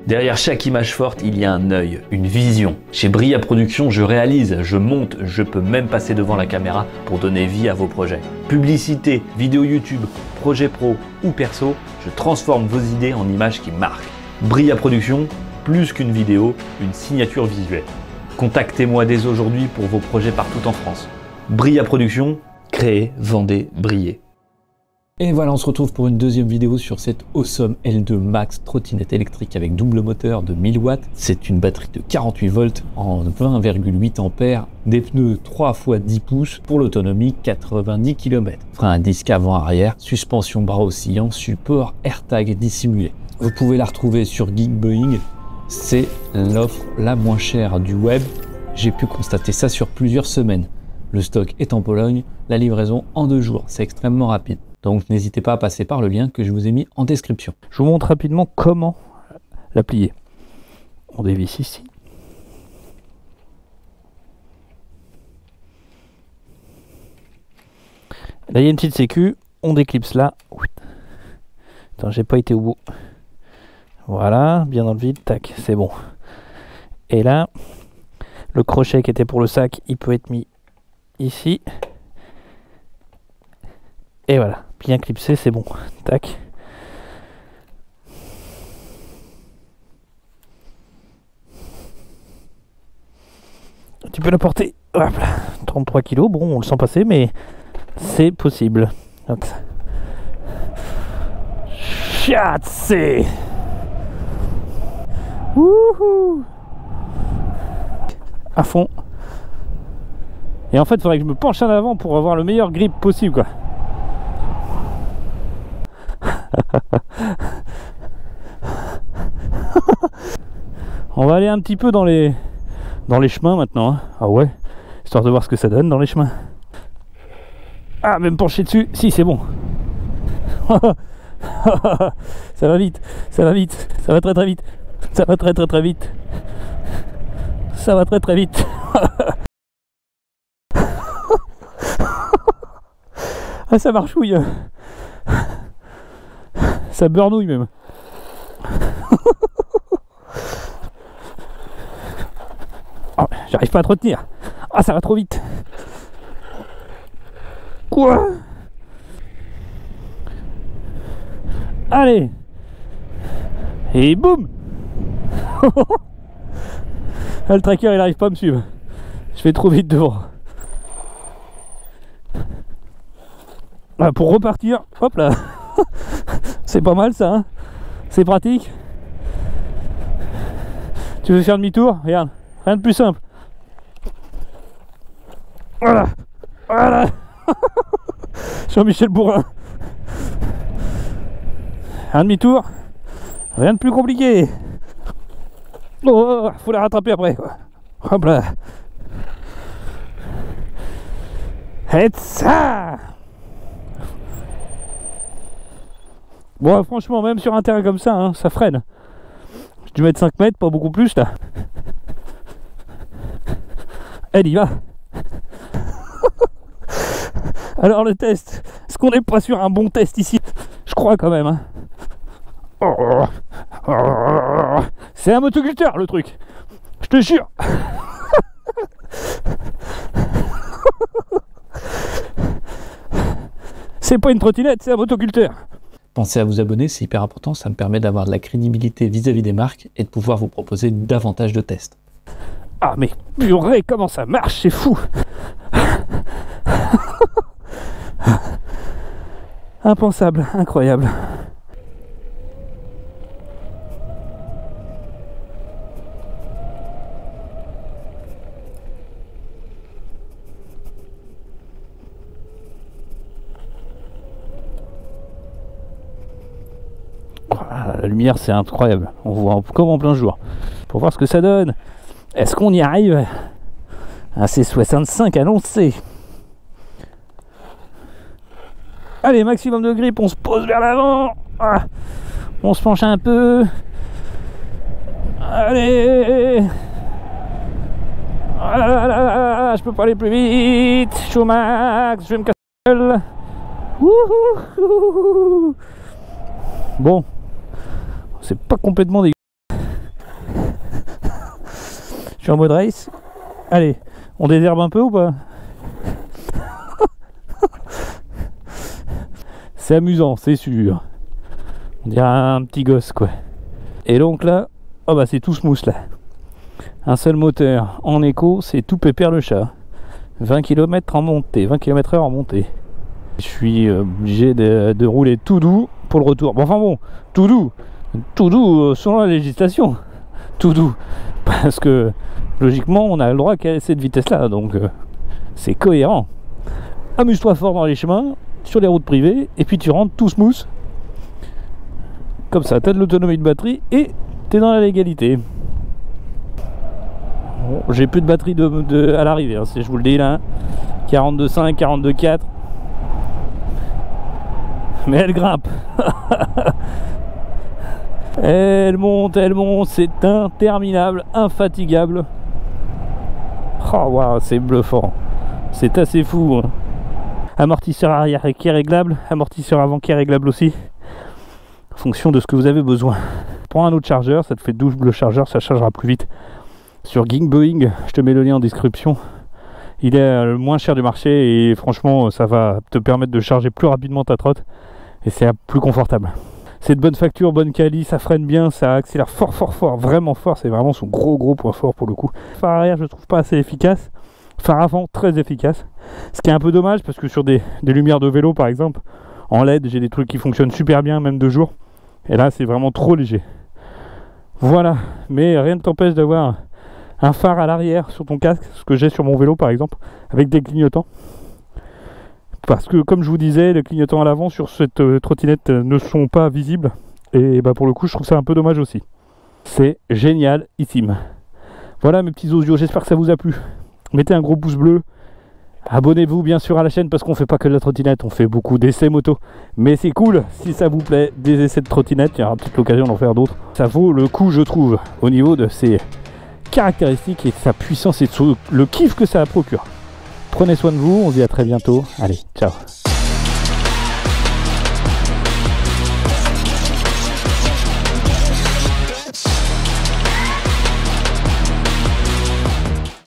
Derrière chaque image forte, il y a un œil, une vision. Chez Bria Productions, je réalise, je monte, je peux même passer devant la caméra pour donner vie à vos projets. Publicité, vidéo YouTube, projet pro ou perso, je transforme vos idées en images qui marquent. Bria Productions, plus qu'une vidéo, une signature visuelle. Contactez-moi dès aujourd'hui pour vos projets partout en France. Bria Productions, créez, vendez, brillez. Et voilà, on se retrouve pour une deuxième vidéo sur cette Awesome L2 Max trottinette électrique avec double moteur de 1000 watts. C'est une batterie de 48 volts en 20,8 ampères, des pneus 3 x 10 pouces pour l'autonomie 90 km. Frein à disque avant-arrière, suspension bras oscillant, support AirTag dissimulé. Vous pouvez la retrouver sur Geekboeing, c'est l'offre la moins chère du web. J'ai pu constater ça sur plusieurs semaines. Le stock est en Pologne, la livraison en 2 jours, c'est extrêmement rapide. Donc n'hésitez pas à passer par le lien que je vous ai mis en description. Je vous montre rapidement comment la plier. On dévisse ici. Là il y a une petite sécu, on déclipse là. Attends, j'ai pas été au bout. Voilà, bien dans le vide, tac, c'est bon. Et là, le crochet qui était pour le sac, il peut être mis ici. Et voilà, bien clipsé, c'est bon. Tac. Tu peux la porter. Hop là, 33 kg, bon, on le sent passer, mais c'est possible. Hop. Chatsé. Wouhou. À fond. Et en fait, il faudrait que je me penche en avant pour avoir le meilleur grip possible, quoi. On va aller un petit peu dans les chemins maintenant, hein. Ah ouais, histoire de voir ce que ça donne dans les chemins. Ah, même pencher dessus, si c'est bon. Ça va vite, ça va vite, ça va très très vite, ça va très très très vite, ça va très très vite. Ah, ça marchouille. Ça burnouille même. Oh, j'arrive pas à te retenir. Ah, ça va trop vite. Quoi? Allez. Et boum. Ah, le tracker il arrive pas à me suivre. Je vais trop vite devant. Ah, pour repartir, hop là. C'est pas mal ça, hein, c'est pratique. Tu veux faire demi-tour? Regarde, rien de plus simple. Voilà, voilà. Jean-Michel Bourrin. Un demi-tour, rien de plus compliqué. Oh, faut la rattraper après, quoi. Hop là. Et ça. Bon, franchement, même sur un terrain comme ça, hein, ça freine. J'ai dû mettre 5 mètres, pas beaucoup plus là. Elle y va. Alors le test, est-ce qu'on n'est pas sur un bon test ici? Je crois quand même, hein. C'est un motoculteur le truc, je te jure. C'est pas une trottinette, c'est un motoculteur. Pensez à vous abonner, c'est hyper important, ça me permet d'avoir de la crédibilité vis-à-vis des marques et de pouvoir vous proposer davantage de tests. Ah mais purée, comment ça marche, c'est fou. Impensable, incroyable. La lumière c'est incroyable, on voit comme en plein jour. Pour voir ce que ça donne. Est-ce qu'on y arrive? Un C65 annoncé. Allez, maximum de grip, on se pose vers l'avant. Ah, on se penche un peu. Allez. Ah, je peux pas aller plus vite. Je suis au max, je vais me casser la gueule. Wouhou. Bon, c'est pas complètement dégueu. Je suis en mode race. Allez, on désherbe un peu ou pas? C'est amusant, c'est sûr. On dirait un petit gosse quoi. Et donc là, oh bah c'est tout smooth là. Un seul moteur en écho, c'est tout pépère le chat. 20 km en montée, 20 km/h en montée. Je suis obligé de rouler tout doux pour le retour. Bon, enfin bon, tout doux selon la législation. Tout doux. Parce que logiquement, on a le droit qu'à cette vitesse-là, donc c'est cohérent. Amuse-toi fort dans les chemins, sur les routes privées, et puis tu rentres tout smooth. Comme ça, tu as de l'autonomie de batterie et tu es dans la légalité. Bon, j'ai plus de batterie à l'arrivée, hein, je vous le dis là. 42,5, 42,4. Mais elle grimpe. Elle monte, c'est interminable, infatigable. Oh waouh, c'est bluffant. C'est assez fou. Hein. Amortisseur arrière qui est réglable, amortisseur avant qui est réglable aussi. En fonction de ce que vous avez besoin. Prends un autre chargeur, ça te fait double chargeur, ça chargera plus vite. Sur Geekboeing, je te mets le lien en description. Il est le moins cher du marché et franchement ça va te permettre de charger plus rapidement ta trotte et c'est plus confortable. C'est de bonne facture, bonne quali, ça freine bien, ça accélère fort, vraiment fort, c'est vraiment son gros point fort pour le coup. Phare arrière je trouve pas assez efficace, phare avant très efficace, ce qui est un peu dommage parce que sur des lumières de vélo par exemple, en LED j'ai des trucs qui fonctionnent super bien même de jour, et là c'est vraiment trop léger. Voilà, mais rien ne t'empêche d'avoir un phare à l'arrière sur ton casque, ce que j'ai sur mon vélo par exemple, avec des clignotants. Parce que comme je vous disais, les clignotants à l'avant sur cette trottinette ne sont pas visibles. Et bah pour le coup je trouve ça un peu dommage aussi. C'est génialissime. Voilà mes petits osios, j'espère que ça vous a plu. Mettez un gros pouce bleu. Abonnez-vous bien sûr à la chaîne parce qu'on fait pas que de la trottinette, on fait beaucoup d'essais moto. Mais c'est cool, si ça vous plaît, des essais de trottinette, il y aura peut-être l'occasion d'en faire d'autres. Ça vaut le coup je trouve, au niveau de ses caractéristiques et de sa puissance et de le kiff que ça procure. Prenez soin de vous, on se dit à très bientôt. Allez, ciao.